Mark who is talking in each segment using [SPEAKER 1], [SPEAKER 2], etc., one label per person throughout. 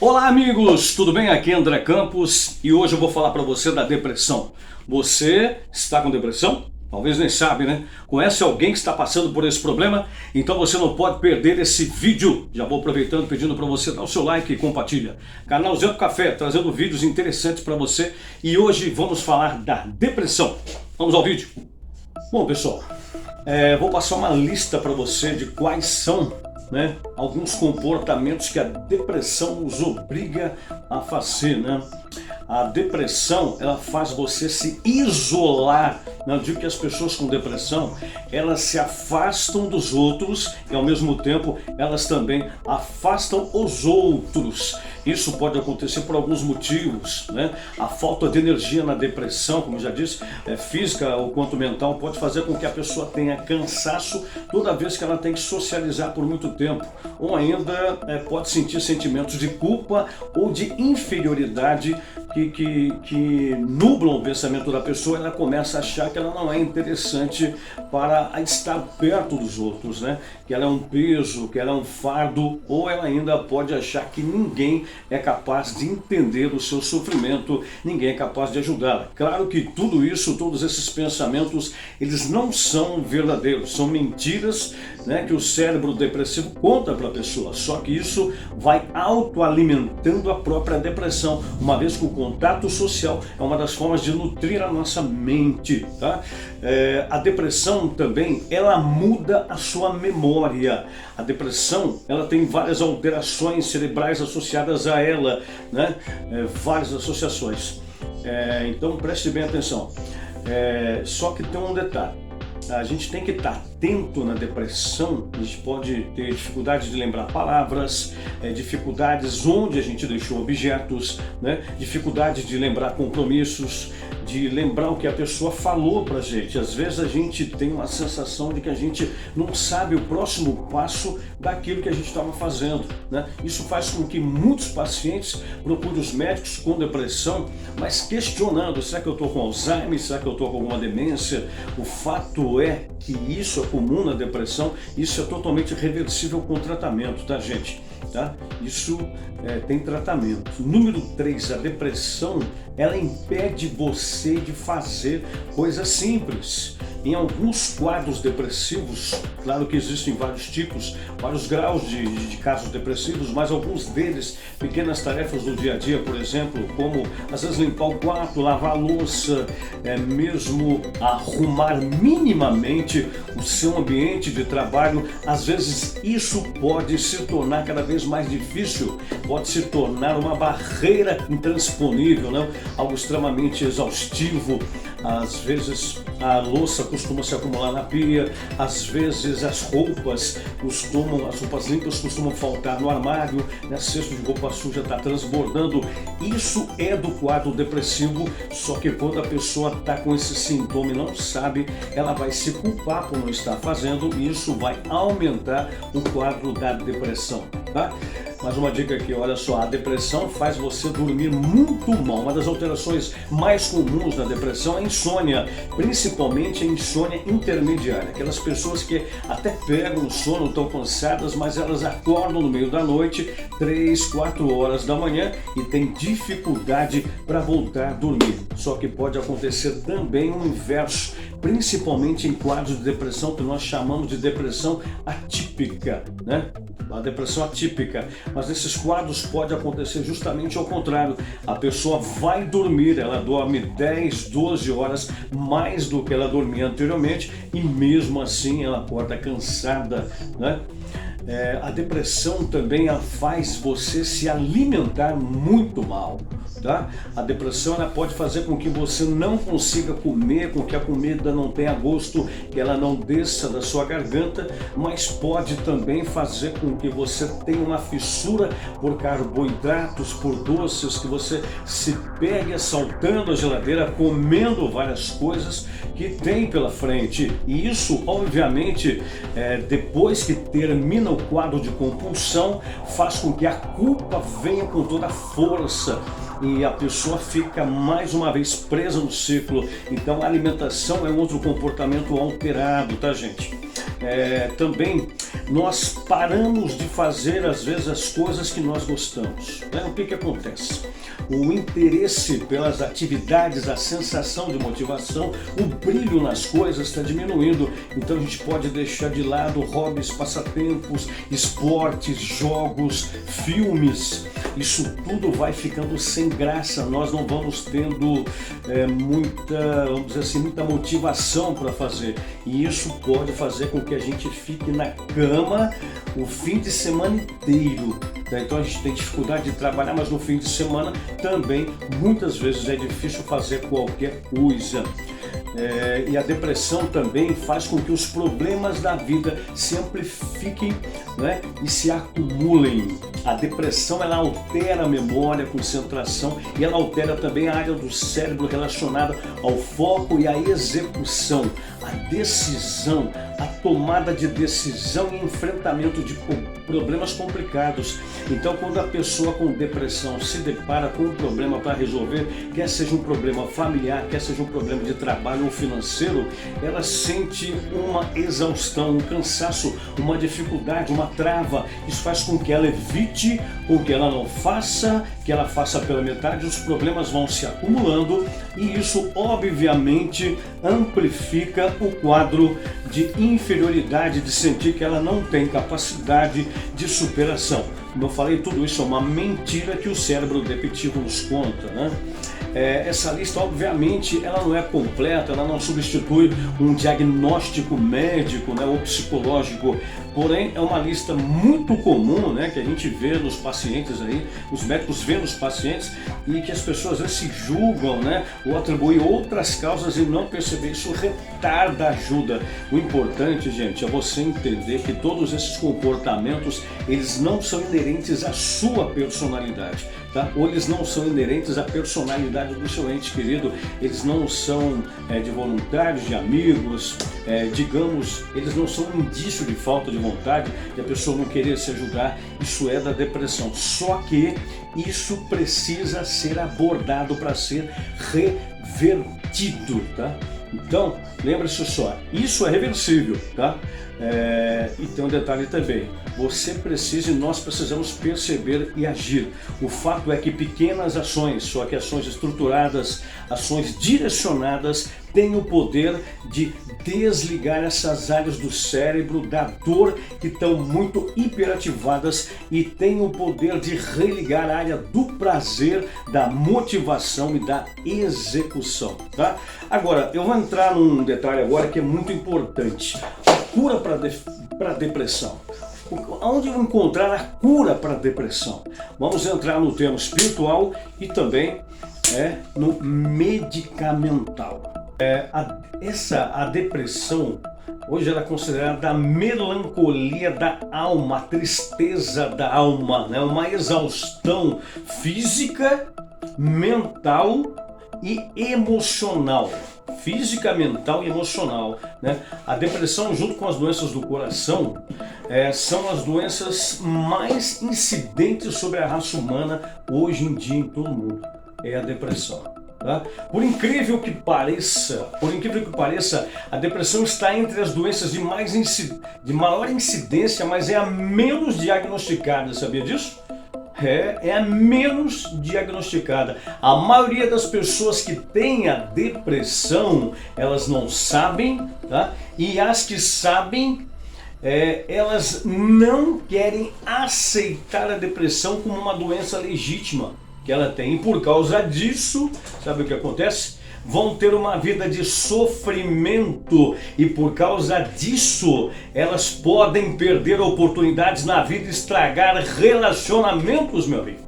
[SPEAKER 1] Olá amigos, tudo bem? Aqui é André Campos e hoje eu vou falar para você da depressão. Você está com depressão? Talvez nem sabe, né? Conhece alguém que está passando por esse problema? Então você não pode perder esse vídeo. Já vou aproveitando pedindo para você dar o seu like e compartilha. Canal Zé do Café, trazendo vídeos interessantes para você. E hoje vamos falar da depressão. Vamos ao vídeo. Bom pessoal, vou passar uma lista para você de quais são alguns comportamentos que a depressão nos obriga a fazer, né? A depressão, ela faz você se isolar. Eu digo que as pessoas com depressão, elas se afastam dos outros e ao mesmo tempo elas também afastam os outros. Isso pode acontecer por alguns motivos, né? A falta de energia na depressão, como eu já disse, física ou quanto mental, pode fazer com que a pessoa tenha cansaço toda vez que ela tem que socializar por muito tempo. Ou ainda pode sentir sentimentos de culpa ou de inferioridade que nublam o pensamento da pessoa. Ela começa a achar que ela não é interessante para estar perto dos outros, né? Que ela é um peso, que ela é um fardo, ou ela ainda pode achar que ninguém é capaz de entender o seu sofrimento, ninguém é capaz de ajudá-la. Claro que tudo isso, todos esses pensamentos, eles não são verdadeiros, são mentiras, né, que o cérebro depressivo conta para a pessoa, só que isso vai autoalimentando a própria depressão, uma vez que o contato social é uma das formas de nutrir a nossa mente, tá? A depressão também, ela muda a sua memória. A depressão, ela tem várias alterações cerebrais associadas a ela, né? Várias associações. Então preste bem atenção. Só que tem um detalhe. A gente tem que estar atento na depressão. A gente pode ter dificuldade de lembrar palavras, dificuldades onde a gente deixou objetos, né? Dificuldade de lembrar compromissos, de lembrar o que a pessoa falou pra gente. Às vezes a gente tem uma sensação de que a gente não sabe o próximo passo daquilo que a gente estava fazendo, né? Isso faz com que muitos pacientes procurem os médicos com depressão, mas questionando: será que eu estou com Alzheimer? Será que eu estou com alguma demência? O fato é que isso é comum na depressão, isso é totalmente reversível com tratamento, tá gente? Tá? Isso tem tratamento. Número 3, a depressão, ela impede você de fazer coisas simples. Em alguns quadros depressivos, claro que existem vários tipos, vários graus de casos depressivos, mas alguns deles, pequenas tarefas do dia a dia, por exemplo, como às vezes limpar o quarto, lavar a louça, mesmo arrumar minimamente o seu ambiente de trabalho, às vezes isso pode se tornar cada vez mais difícil, pode se tornar uma barreira intransponível, né? Algo extremamente exaustivo. Às vezes a louça costuma se acumular na pia, às vezes as roupas limpas costumam faltar no armário, né? Cesto de roupa suja está transbordando. Isso é do quadro depressivo, só que quando a pessoa está com esse sintoma e não sabe, ela vai se culpar por não estar fazendo, e isso vai aumentar o quadro da depressão, tá? Mais uma dica aqui, olha só, a depressão faz você dormir muito mal. Uma das alterações mais comuns da depressão é a insônia, principalmente a insônia intermediária. Aquelas pessoas que até pegam o sono, estão cansadas, mas elas acordam no meio da noite, 3, 4 horas da manhã, e têm dificuldade para voltar a dormir. Só que pode acontecer também o inverso, principalmente em quadros de depressão que nós chamamos de depressão atípica, né? A depressão atípica. Mas nesses quadros pode acontecer justamente ao contrário. A pessoa vai dormir, ela dorme 10, 12 horas mais do que ela dormia anteriormente, e mesmo assim ela acorda cansada, né? A depressão também faz você se alimentar muito mal, tá? A depressão, ela pode fazer com que você não consiga comer, com que a comida não tenha gosto, que ela não desça da sua garganta, mas pode também fazer com que você tenha uma fissura por carboidratos, por doces, que você se pegue assaltando a geladeira, comendo várias coisas que tem pela frente. E isso, obviamente, depois que termina o quadro de compulsão, faz com que a culpa venha com toda a força e a pessoa fica mais uma vez presa no ciclo. Então a alimentação é outro comportamento alterado, tá gente? também nós paramos de fazer às vezes as coisas que nós gostamos. Né? O que acontece? O interesse pelas atividades, a sensação de motivação, o brilho nas coisas está diminuindo. Então a gente pode deixar de lado hobbies, passatempos, esportes, jogos, filmes. Isso tudo vai ficando sem graça. Nós não vamos tendo vamos dizer assim, muita motivação para fazer. E isso pode fazer com que a gente fique na cama o fim de semana inteiro. Então a gente tem dificuldade de trabalhar, mas no fim de semana também muitas vezes é difícil fazer qualquer coisa. E a depressão também faz com que os problemas da vida se amplifiquem, né, e se acumulem. A depressão ela altera a memória, a concentração e ela altera também a área do cérebro relacionada ao foco e à execução, a decisão, a tomada de decisão e enfrentamento de problemas complicados. Então, quando a pessoa com depressão se depara com um problema para resolver, quer seja um problema familiar, quer seja um problema de trabalho ou financeiro, ela sente uma exaustão, um cansaço, uma dificuldade, uma trava. Isso faz com que ela evite, com que ela não faça, que ela faça pela metade. Os problemas vão se acumulando e isso, obviamente, amplifica o quadro de inferioridade, de sentir que ela não tem capacidade de superação. Como eu falei, tudo isso é uma mentira que o cérebro repetitivo nos conta, né? Essa lista, obviamente, ela não é completa, ela não substitui um diagnóstico médico, né, ou psicológico, porém é uma lista muito comum, né, que a gente vê nos pacientes aí, os médicos vê nos pacientes e que as pessoas às vezes se julgam, né, ou atribuem outras causas e não perceber. Isso retarda a ajuda. O importante, gente, é você entender que todos esses comportamentos, eles não são inerentes à sua personalidade, tá? Ou eles não são inerentes à personalidade do seu ente querido, eles não são de voluntários, de amigos, digamos, eles não são um indício de falta de vontade, de a pessoa não querer se ajudar. Isso é da depressão, só que isso precisa ser abordado para ser revertido, tá? Então, lembre-se só, isso é reversível, tá? E tem um detalhe também, você precisa e nós precisamos perceber e agir. O fato é que pequenas ações, só que ações estruturadas, ações direcionadas, têm o poder de desligar essas áreas do cérebro da dor que estão muito hiperativadas e tem o poder de religar a área do prazer, da motivação e da execução, tá? Agora, eu vou entrar num detalhe agora que é muito importante. A cura para a depressão. Onde encontrar a cura para a depressão? Vamos entrar no termo espiritual e também no medicamental. A depressão, hoje ela é considerada a melancolia da alma, a tristeza da alma, né? Uma exaustão física, mental e emocional. Física, mental e emocional, né? A depressão, junto com as doenças do coração, são as doenças mais incidentes sobre a raça humana hoje em dia em todo o mundo. É a depressão. Tá? Por incrível que pareça, a depressão está entre as doenças de maior incidência, mas é a menos diagnosticada, sabia disso? É a menos diagnosticada. A maioria das pessoas que têm a depressão, elas não sabem, tá? E as que sabem, elas não querem aceitar a depressão como uma doença legítima que ela tem. E por causa disso, sabe o que acontece? Vão ter uma vida de sofrimento e por causa disso elas podem perder oportunidades na vida, estragar relacionamentos, meu amigo.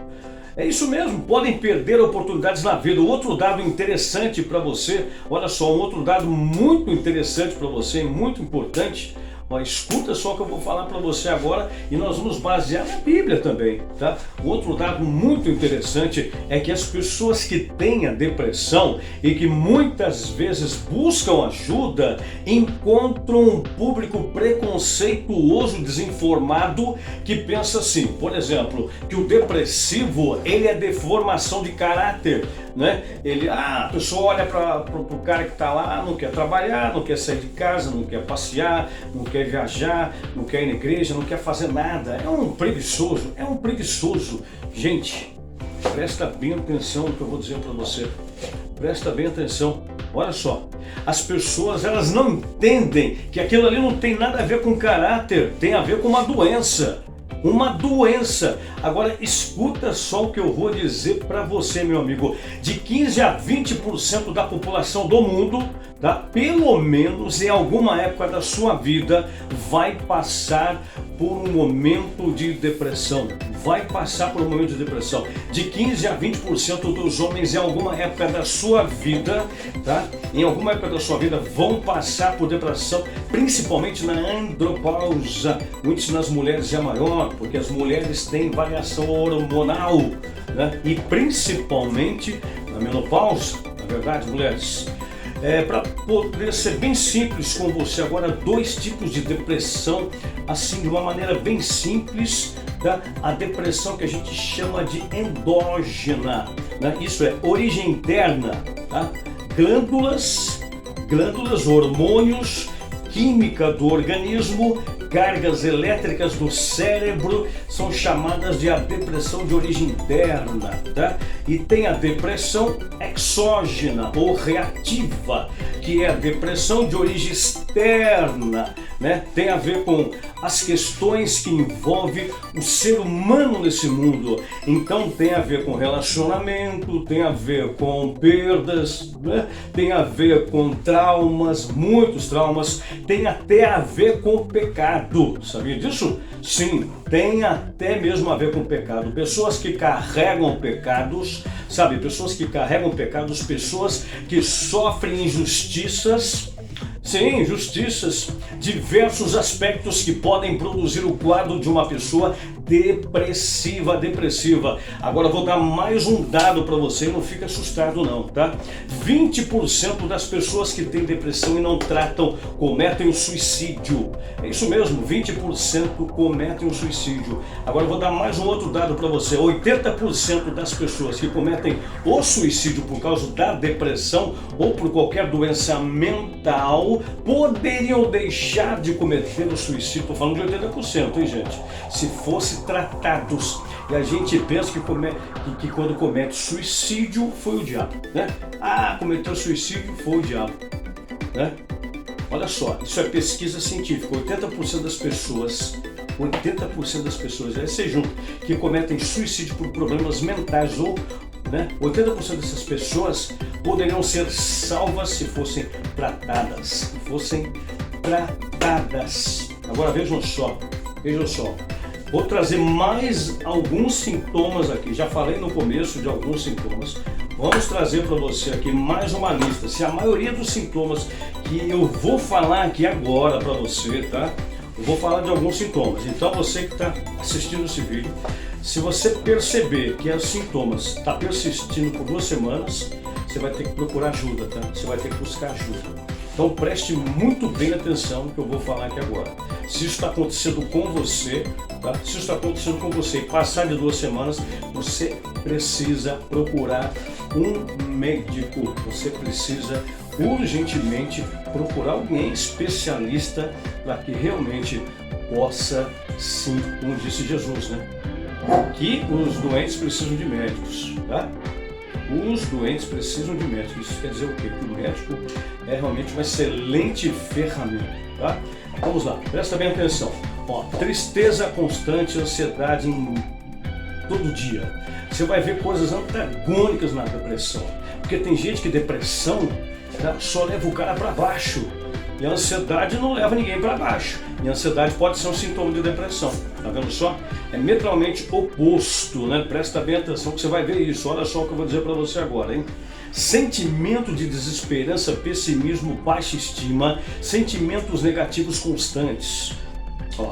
[SPEAKER 1] É isso mesmo, podem perder oportunidades na vida. Outro dado interessante para você, olha só, um outro dado muito interessante para você, muito importante. Escuta só o que eu vou falar para você agora e nós vamos basear na Bíblia também, tá? Outro dado muito interessante é que as pessoas que têm a depressão e que muitas vezes buscam ajuda encontram encontra um público preconceituoso, desinformado, que pensa assim, por exemplo, que o depressivo, ele é deformação de caráter, né? A pessoa olha para o cara que está lá, não quer trabalhar, não quer sair de casa, não quer passear, não quer viajar, não quer ir na igreja, não quer fazer nada. É um preguiçoso, é um preguiçoso. Gente, presta bem atenção no que eu vou dizer para você. Presta bem atenção. Olha só, as pessoas, elas não entendem que aquilo ali não tem nada a ver com caráter, tem a ver com uma doença. Uma doença. Agora escuta só o que eu vou dizer para você, meu amigo. De 15 a 20% da população do mundo, tá? Pelo menos em alguma época da sua vida, vai passar por um momento de depressão. Vai passar por um momento de depressão. De 15 a 20% dos homens em alguma época da sua vida, tá? Em alguma época da sua vida vão passar por depressão, principalmente na andropausa. O índice nas mulheres é maior, porque as mulheres têm variação hormonal, né? E principalmente na menopausa, na verdade, mulheres. Para poder ser bem simples com você agora, 2 tipos de depressão, assim, de uma maneira bem simples, tá? A depressão que a gente chama de endógena, né? Isso é origem interna, tá? Glândulas, hormônios, química do organismo, cargas elétricas do cérebro são chamadas de a depressão de origem interna, tá? E tem a depressão exógena ou reativa, que é a depressão de origem externa, né? Tem a ver com as questões que envolvem o ser humano nesse mundo. Então tem a ver com relacionamento, tem a ver com perdas, né? Tem a ver com traumas, muitos traumas, tem até a ver com pecado. Sabia disso? Sim, tem até mesmo a ver com pecado. Pessoas que carregam pecados, sabe? Pessoas que carregam pecados, pessoas que sofrem injustiças. Sim, injustiças, diversos aspectos que podem produzir o quadro de uma pessoa depressiva. Agora vou dar mais um dado para você, não fica assustado não, tá? 20% das pessoas que têm depressão e não tratam cometem o suicídio. É isso mesmo, 20% cometem o suicídio. Agora vou dar mais um outro dado para você. 80% das pessoas que cometem o suicídio por causa da depressão ou por qualquer doença mental poderiam deixar de cometer o suicídio. Estou falando de 80%, hein, gente? Se fosse tratados. E a gente pensa que quando comete suicídio foi o diabo, né? Cometeu suicídio foi o diabo, né? Olha só, isso é pesquisa científica. 80% das pessoas, aí você junta, que cometem suicídio por problemas mentais ou, né? 80% dessas pessoas poderiam ser salvas se fossem tratadas. Agora vejam só. Vou trazer mais alguns sintomas aqui. Já falei no começo de alguns sintomas. Vamos trazer para você aqui mais uma lista. Se a maioria dos sintomas que eu vou falar aqui agora para você, tá? Eu vou falar de alguns sintomas. Então você que está assistindo esse vídeo, se você perceber que os sintomas estão persistindo por 2 semanas, você vai ter que procurar ajuda, tá? Você vai ter que buscar ajuda. Então preste muito bem atenção no que eu vou falar aqui agora. Se isso está acontecendo com você, tá? Se isso está acontecendo com você e passar de 2 semanas, você precisa procurar um médico. Você precisa urgentemente procurar alguém especialista para que realmente possa, sim, como disse Jesus, né? Que os doentes precisam de médicos, tá? Os doentes precisam de médicos. Isso quer dizer o quê? Que o médico é realmente uma excelente ferramenta, tá? Vamos lá, presta bem atenção. Tristeza constante, ansiedade todo dia. Você vai ver coisas antagônicas na depressão. Porque tem gente que depressão, tá, só leva o cara para baixo. E a ansiedade não leva ninguém para baixo. E a ansiedade pode ser um sintoma de depressão. Tá vendo só? É metralmente oposto, né? Presta bem atenção que você vai ver isso. Olha só o que eu vou dizer para você agora, hein? Sentimento de desesperança, pessimismo, baixa estima, sentimentos negativos constantes.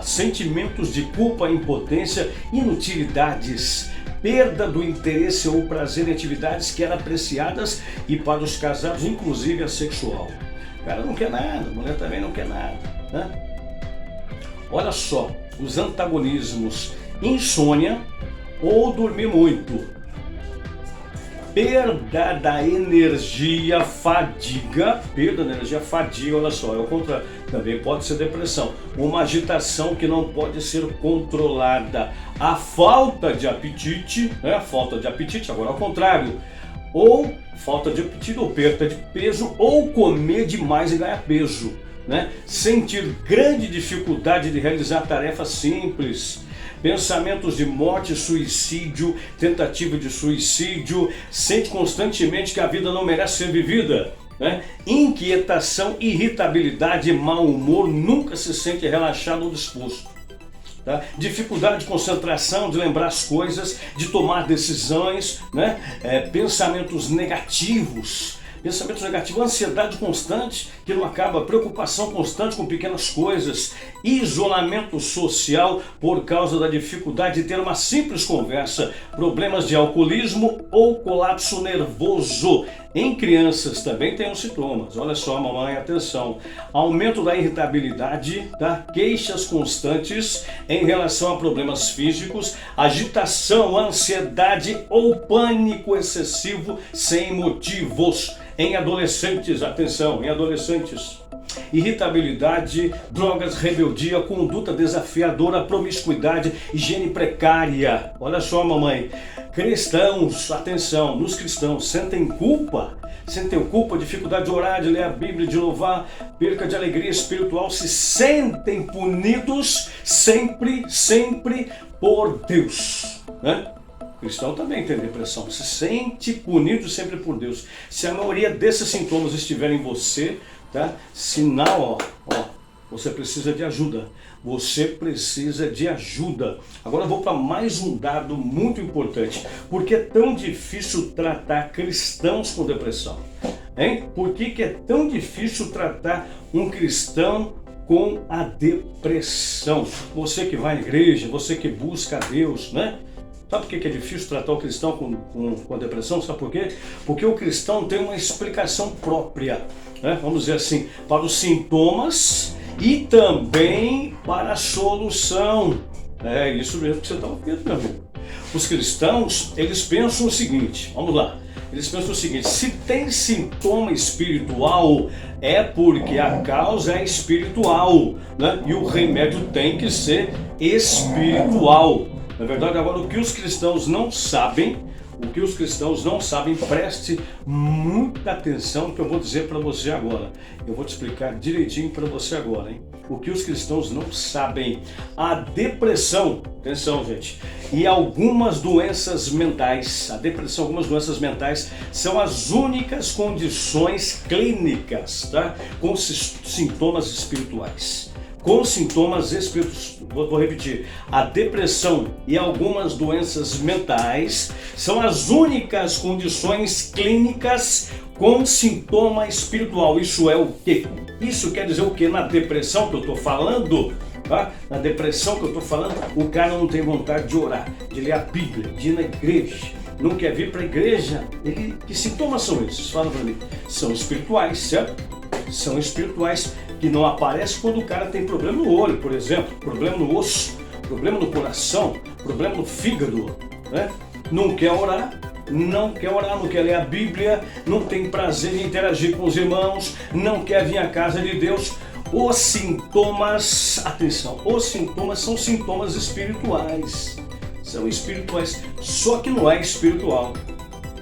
[SPEAKER 1] Sentimentos de culpa, impotência, inutilidades, perda do interesse ou prazer em atividades que eram apreciadas e para os casados, inclusive a sexual. O cara não quer nada, a mulher também não quer nada, né? Olha só, os antagonismos: insônia ou dormir muito, perda da energia, fadiga, olha só, é o contrário, também pode ser depressão, uma agitação que não pode ser controlada, a falta de apetite, né? Falta de apetite, agora ao contrário, ou falta de apetite ou perda de peso, ou comer demais e ganhar peso, né? Sentir grande dificuldade de realizar tarefas simples, pensamentos de morte, suicídio, tentativa de suicídio, sente constantemente que a vida não merece ser vivida, né? Inquietação, irritabilidade, mau humor, nunca se sente relaxado ou disposto. Tá? Dificuldade de concentração, de lembrar as coisas, de tomar decisões, né? Pensamentos negativos, ansiedade constante que não acaba, preocupação constante com pequenas coisas, isolamento social por causa da dificuldade de ter uma simples conversa, problemas de alcoolismo ou colapso nervoso. Em crianças também tem os sintomas, olha só, mamãe, atenção: aumento da irritabilidade, tá? Queixas constantes em relação a problemas físicos, agitação, ansiedade ou pânico excessivo sem motivos. Em adolescentes, atenção, em adolescentes: irritabilidade, drogas, rebeldia, conduta desafiadora, promiscuidade, higiene precária. Olha só, mamãe, cristãos, atenção, nos cristãos sentem culpa, dificuldade de orar, de ler a Bíblia, de louvar, perca de alegria espiritual, se sentem punidos sempre por Deus, né? O cristão também tem depressão, se sente punido sempre por Deus. Se a maioria desses sintomas estiverem em você, tá? Sinal, você precisa de ajuda. Você precisa de ajuda. Agora eu vou para mais um dado muito importante. Por que é tão difícil tratar cristãos com depressão? Hein? Por que é tão difícil tratar um cristão com a depressão? Você que vai à igreja, você que busca a Deus, né? Sabe por que é difícil tratar o cristão com a depressão? Sabe por quê? Porque o cristão tem uma explicação própria, né? Vamos dizer assim, para os sintomas e também para a solução. É isso mesmo que você está ouvindo, meu amigo. Os cristãos, eles pensam o seguinte, vamos lá. Eles pensam o seguinte: se tem sintoma espiritual, é porque a causa é espiritual, né? E o remédio tem que ser espiritual. Na verdade, agora, o que os cristãos não sabem, preste muita atenção no que eu vou dizer para você agora. Eu vou te explicar direitinho para você agora, hein? O que os cristãos não sabem: a depressão, atenção, gente, e algumas doenças mentais, são as únicas condições clínicas, tá? Com sintomas espirituais. Vou repetir: a depressão e algumas doenças mentais são as únicas condições clínicas com sintoma espiritual. Isso é o quê? Isso quer dizer o quê? Na depressão que eu estou falando, tá? Na depressão que eu estou falando, o cara não tem vontade de orar, de ler a Bíblia, de ir na igreja, não quer vir para a igreja. Que sintomas são esses? Fala para mim. São espirituais, certo? São espirituais, que não aparece quando o cara tem problema no olho, por exemplo, problema no osso, problema no coração, problema no fígado, né? Não quer orar, não quer ler a Bíblia, não tem prazer em interagir com os irmãos, não quer vir à casa de Deus. Os sintomas, atenção, são sintomas espirituais, são espirituais, só que não é espiritual.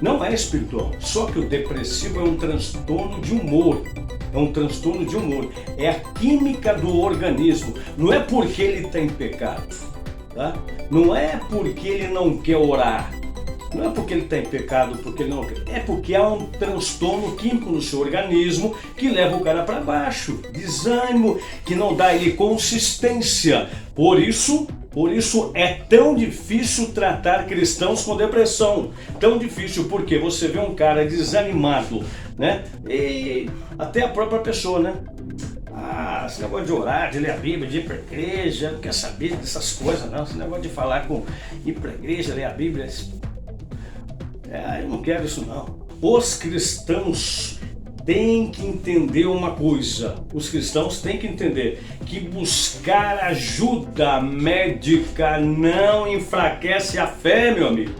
[SPEAKER 1] Não é espiritual, só que o depressivo é um transtorno de humor. É a química do organismo. Não é porque ele está em pecado, tá? Não é porque ele não quer orar. Não é porque ele está em pecado, porque ele não quer. É porque há um transtorno químico no seu organismo que leva o cara para baixo. Desânimo, que não dá ele consistência. Por isso é tão difícil tratar cristãos com depressão. Tão difícil porque você vê um cara desanimado, né? E até a própria pessoa, né? Esse negócio de orar, de ler a Bíblia, de ir para a igreja, não quer saber dessas coisas, não. Esse negócio de falar ir para a igreja, ler a Bíblia, eu não quero isso, não. Os cristãos tem que entender uma coisa, os cristãos têm que entender que buscar ajuda médica não enfraquece a fé, meu amigo.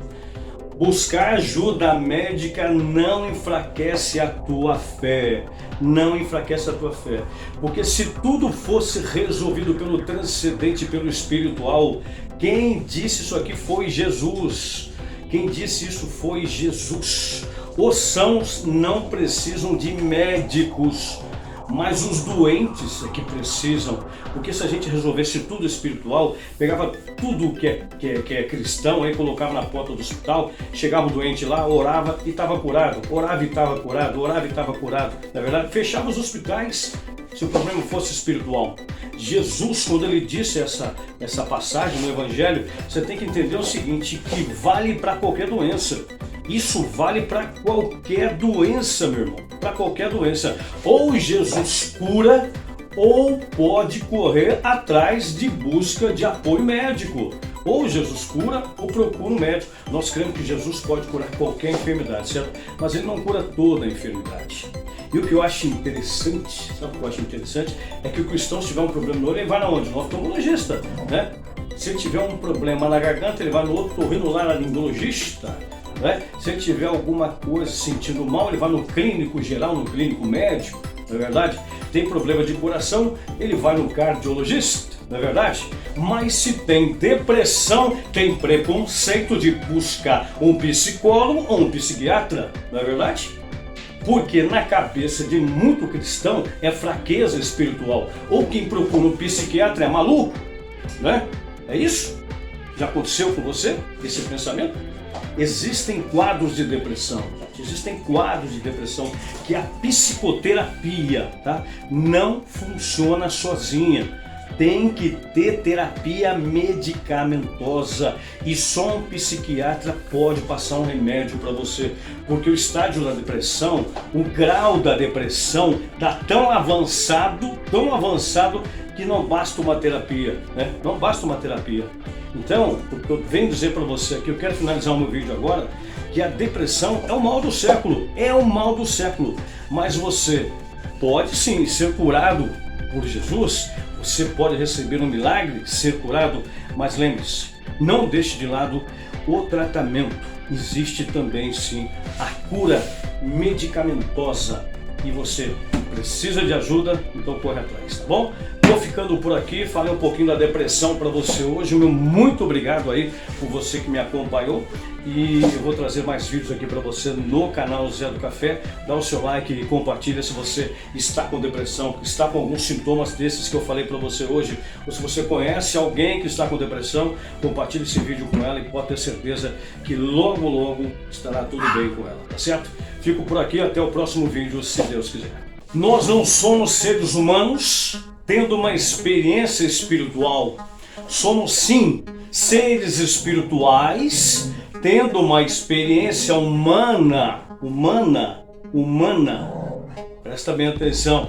[SPEAKER 1] Buscar ajuda médica não enfraquece a tua fé, não enfraquece a tua fé, porque se tudo fosse resolvido pelo transcendente, pelo espiritual, quem disse isso aqui foi Jesus, quem disse isso foi Jesus. Os sãos não precisam de médicos, mas os doentes é que precisam, porque se a gente resolvesse tudo espiritual, pegava tudo que é cristão, aí colocava na porta do hospital, chegava o doente lá, orava e estava curado, orava e estava curado, orava e estava curado, na verdade, fechava os hospitais se o problema fosse espiritual. Jesus, quando ele disse essa passagem no Evangelho, você tem que entender o seguinte, que vale para qualquer doença. Isso vale para qualquer doença, meu irmão, para qualquer doença. Ou Jesus cura, ou pode correr atrás de busca de apoio médico. Ou Jesus cura, ou procura um médico. Nós cremos que Jesus pode curar qualquer enfermidade, certo? Mas ele não cura toda a enfermidade. E o que eu acho interessante, sabe o que eu acho interessante? É que o cristão, se tiver um problema no olho, ele vai na onde? No oftalmologista, né? Se ele tiver um problema na garganta, ele vai no otorrinolaringologista. Se ele tiver alguma coisa sentindo mal, ele vai no clínico geral, no clínico médico, não é verdade? Tem problema de coração, ele vai no cardiologista, não é verdade? Mas se tem depressão, tem preconceito de buscar um psicólogo ou um psiquiatra, não é verdade? Porque na cabeça de muito cristão é fraqueza espiritual. Ou quem procura um psiquiatra é maluco, né? É isso? Já aconteceu com você, esse pensamento? Existem quadros de depressão, que a psicoterapia, tá, não funciona sozinha. Tem que ter terapia medicamentosa e só um psiquiatra pode passar um remédio para você, porque o estágio da depressão, o grau da depressão está tão avançado que não basta uma terapia, né? Não basta uma terapia. Então, o que eu venho dizer para você aqui, eu quero finalizar o meu vídeo agora, que a depressão é o mal do século, mas você pode sim ser curado por Jesus, você pode receber um milagre, ser curado, mas lembre-se, não deixe de lado o tratamento. Existe também sim a cura medicamentosa e você precisa de ajuda, então corre atrás, tá bom? Tô ficando por aqui, falei um pouquinho da depressão para você hoje. Meu muito obrigado aí por você que me acompanhou e eu vou trazer mais vídeos aqui para você no canal Zé do Café. Dá o seu like e compartilha se você está com depressão, está com alguns sintomas desses que eu falei para você hoje, ou se você conhece alguém que está com depressão, compartilhe esse vídeo com ela e pode ter certeza que logo logo estará tudo bem com ela, tá certo? Fico por aqui, até o próximo vídeo, se Deus quiser. Nós não somos seres humanos tendo uma experiência espiritual. Somos sim seres espirituais tendo uma experiência humana. Presta bem atenção.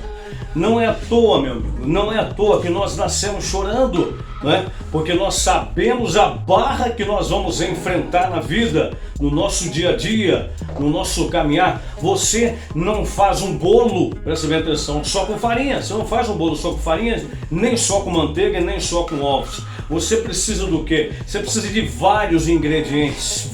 [SPEAKER 1] Não é à toa, meu amigo, não é à toa que nós nascemos chorando, né? Porque nós sabemos a barra que nós vamos enfrentar na vida, no nosso dia a dia, no nosso caminhar. Você não faz um bolo, presta bem atenção, só com farinha. Você não faz um bolo só com farinha, nem só com manteiga, nem só com ovos. Você precisa do quê? Você precisa de vários ingredientes.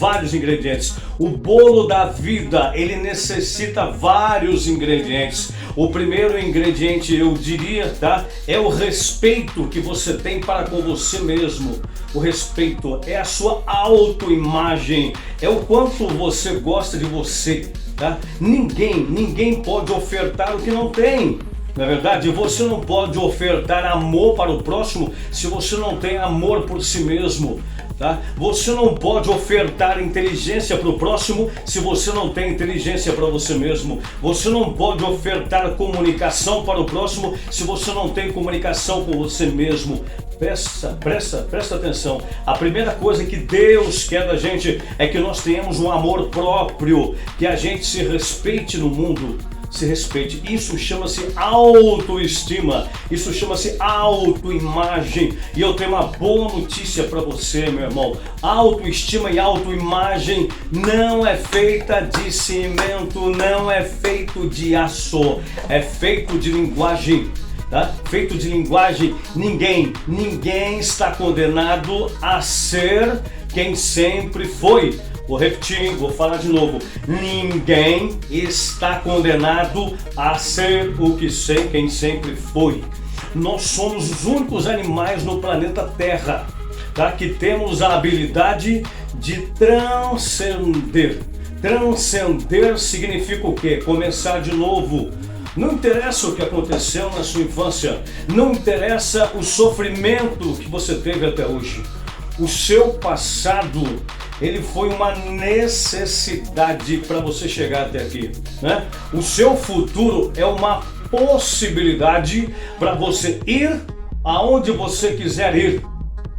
[SPEAKER 1] O bolo da vida, ele necessita vários ingredientes. O primeiro ingrediente, eu diria, tá? É o respeito que você tem para com você mesmo. O respeito é a sua autoimagem, é o quanto você gosta de você, tá? Ninguém pode ofertar o que não tem. Na verdade, você não pode ofertar amor para o próximo se você não tem amor por si mesmo. Tá? Você não pode ofertar inteligência para o próximo se você não tem inteligência para você mesmo. Você não pode ofertar comunicação para o próximo se você não tem comunicação com você mesmo. Presta atenção. A primeira coisa que Deus quer da gente é que nós tenhamos um amor próprio, que a gente se respeite no mundo. se respeite. Isso chama-se autoestima, isso chama-se autoimagem. E eu tenho uma boa notícia para você, meu irmão. Autoestima e autoimagem não é feita de cimento, não é feito de aço, é feito de linguagem. Tá? Feito de linguagem. Ninguém está condenado a ser quem sempre foi. Vou repetir, vou falar de novo. Ninguém está condenado a ser quem sempre foi. Nós somos os únicos animais no planeta Terra, tá? Que temos a habilidade de transcender. Transcender significa o quê? Começar de novo. Não interessa o que aconteceu na sua infância, não interessa o sofrimento que você teve até hoje. O seu passado, ele foi uma necessidade para você chegar até aqui, né? O seu futuro é uma possibilidade para você ir aonde você quiser ir.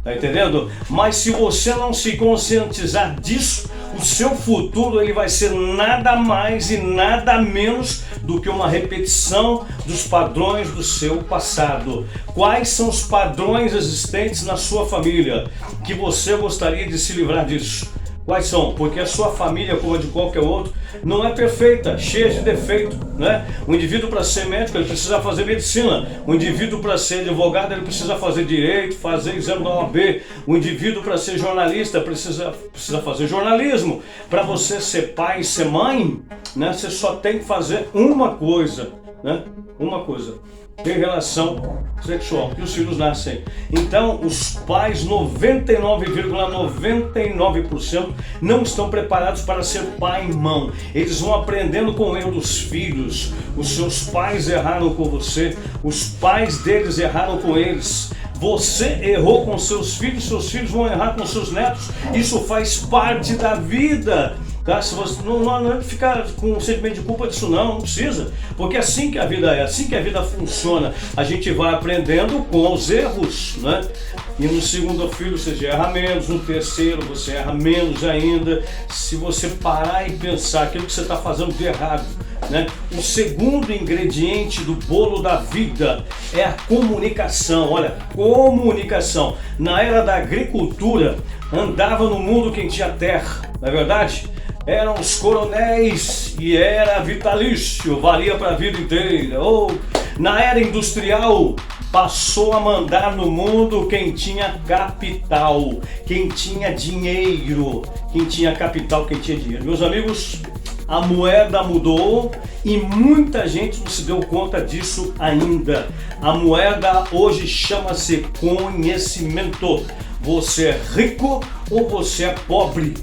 [SPEAKER 1] Tá entendendo? Mas se você não se conscientizar disso, o seu futuro ele vai ser nada mais e nada menos do que uma repetição dos padrões do seu passado. Quais são os padrões existentes na sua família que você gostaria de se livrar disso? Quais são? Porque a sua família, como a de qualquer outro, não é perfeita, cheia de defeito, né? O indivíduo para ser médico, ele precisa fazer medicina. O indivíduo para ser advogado, ele precisa fazer direito, fazer exame da OAB. O indivíduo para ser jornalista, precisa fazer jornalismo. Para você ser pai e ser mãe, né? Você só tem que fazer uma coisa, né? Uma coisa. Ter relação sexual, que os filhos nascem. Então, os pais, 99,99% não estão preparados para ser pai e mãe. Eles vão aprendendo com o erro dos filhos. Os seus pais erraram com você, os pais deles erraram com eles. Você errou com seus filhos vão errar com seus netos. Isso faz parte da vida. Tá? Se você não ficar com um sentimento de culpa disso não precisa, porque é assim que a vida é, assim que a vida funciona. A gente vai aprendendo com os erros, né? E no segundo filho você já erra menos, no terceiro você erra menos ainda, se você parar e pensar aquilo que você está fazendo de errado, né? O segundo ingrediente do bolo da vida é a comunicação. Olha, comunicação. Na era da agricultura, andava no mundo quem tinha terra, não é verdade? Eram os coronéis e era vitalício, valia para a vida inteira. Ou na era industrial, passou a mandar no mundo quem tinha capital, quem tinha dinheiro, quem tinha capital, quem tinha dinheiro. Meus amigos, a moeda mudou e muita gente não se deu conta disso ainda. A moeda hoje chama-se conhecimento. Você é rico ou você é pobre?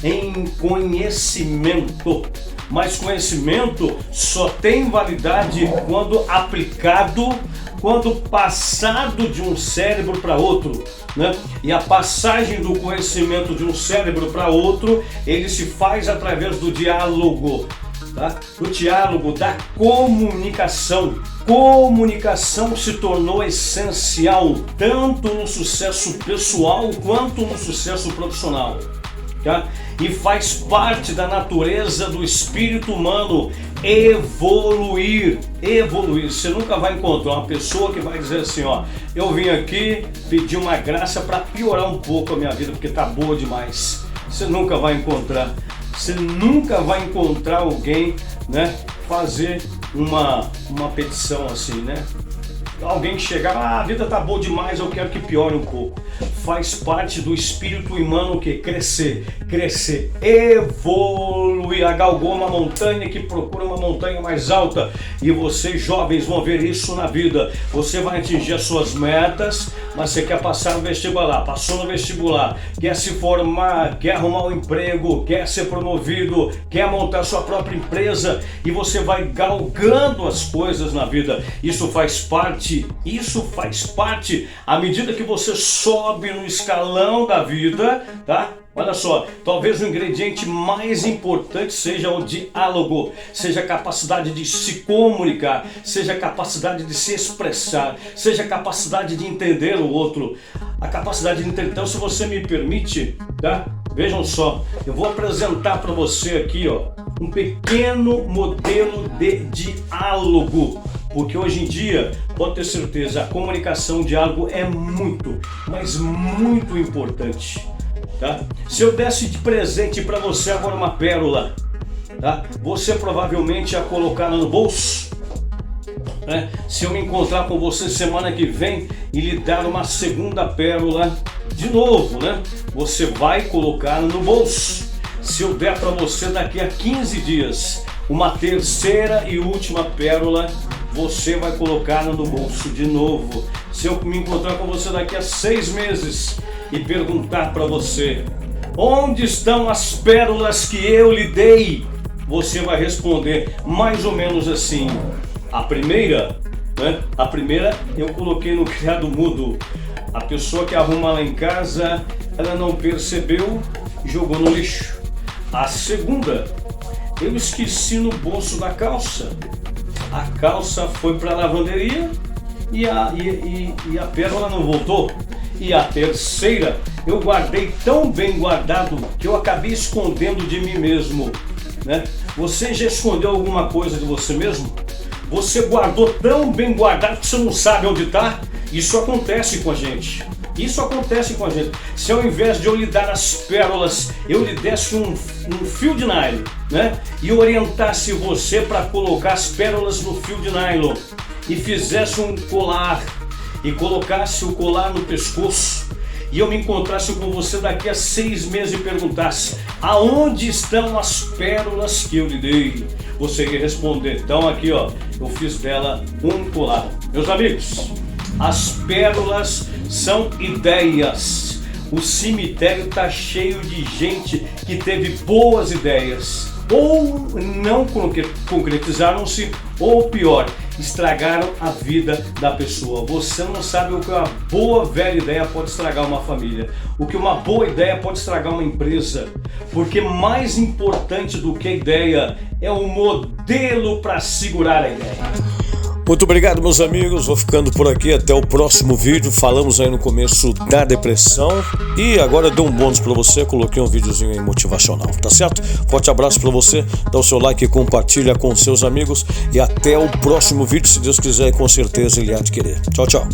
[SPEAKER 1] Em conhecimento. Mas conhecimento só tem validade quando aplicado, quando passado de um cérebro para outro, né? E a passagem do conhecimento de um cérebro para outro, ele se faz através do diálogo, tá? Do diálogo, da comunicação. Comunicação se tornou essencial tanto no sucesso pessoal quanto no sucesso profissional. Tá? E faz parte da natureza do espírito humano evoluir. Você nunca vai encontrar uma pessoa que vai dizer assim, ó, eu vim aqui pedir uma graça para piorar um pouco a minha vida porque tá boa demais. Você nunca vai encontrar. Você nunca vai encontrar alguém, né, fazer uma petição assim, né? Alguém que chegar, a vida tá boa demais, eu quero que piore um pouco. Faz parte do espírito humano que crescer, evoluir, galgou uma montanha que procura uma montanha mais alta. E vocês jovens vão ver isso na vida. Você vai atingir as suas metas, mas você quer passar no vestibular, passou no vestibular, quer se formar, quer arrumar um emprego, quer ser promovido, quer montar sua própria empresa e você vai galgando as coisas na vida. Isso faz parte à medida que você sobe no escalão da vida, tá? Olha só, talvez o ingrediente mais importante seja o diálogo, seja a capacidade de se comunicar, seja a capacidade de se expressar, seja a capacidade de entender o outro, a capacidade de entender. Então, se você me permite, tá? Vejam só, eu vou apresentar para você aqui, ó, um pequeno modelo de diálogo, porque hoje em dia, pode ter certeza, a comunicação, o diálogo é muito, mas muito importante, tá? Se eu desse de presente para você agora uma pérola, tá? Você provavelmente ia colocar no bolso, né? Se eu me encontrar com você semana que vem e lhe dar uma segunda pérola de novo, né? Você vai colocar no bolso. Se eu der para você daqui a 15 dias uma terceira e última pérola, você vai colocar no bolso de novo. Se eu me encontrar com você daqui a 6 meses e perguntar para você: onde estão as pérolas que eu lhe dei? Você vai responder mais ou menos assim. A primeira, né? A primeira eu coloquei no criado mudo. A pessoa que arruma lá em casa, ela não percebeu, jogou no lixo. A segunda, eu esqueci no bolso da calça. A calça foi para a lavanderia e a pérola não voltou. E a terceira, eu guardei tão bem guardado que eu acabei escondendo de mim mesmo, né? Você já escondeu alguma coisa de você mesmo? Você guardou tão bem guardado que você não sabe onde está? Isso acontece com a gente. Isso acontece com a gente. Se ao invés de eu lhe dar as pérolas, eu lhe desse um fio de nylon, né? E orientasse você para colocar as pérolas no fio de nylon e fizesse um colar e colocasse o colar no pescoço, e eu me encontrasse com você daqui a 6 meses e perguntasse: aonde estão as pérolas que eu lhe dei? Você ia responder: então aqui ó, eu fiz dela um colar. Meus amigos, as pérolas são ideias. O cemitério está cheio de gente que teve boas ideias, ou não concretizaram-se, ou pior, estragaram a vida da pessoa. Você não sabe o que uma boa velha ideia pode estragar uma família, o que uma boa ideia pode estragar uma empresa, porque mais importante do que a ideia é o modelo para segurar a ideia.
[SPEAKER 2] Muito obrigado, meus amigos, vou ficando por aqui até o próximo vídeo. Falamos aí no começo da depressão e agora eu dei um bônus para você, coloquei um videozinho aí motivacional, tá certo? Forte abraço para você, dá o seu like e compartilha com seus amigos e até o próximo vídeo, se Deus quiser, e com certeza ele há de querer. Tchau, tchau.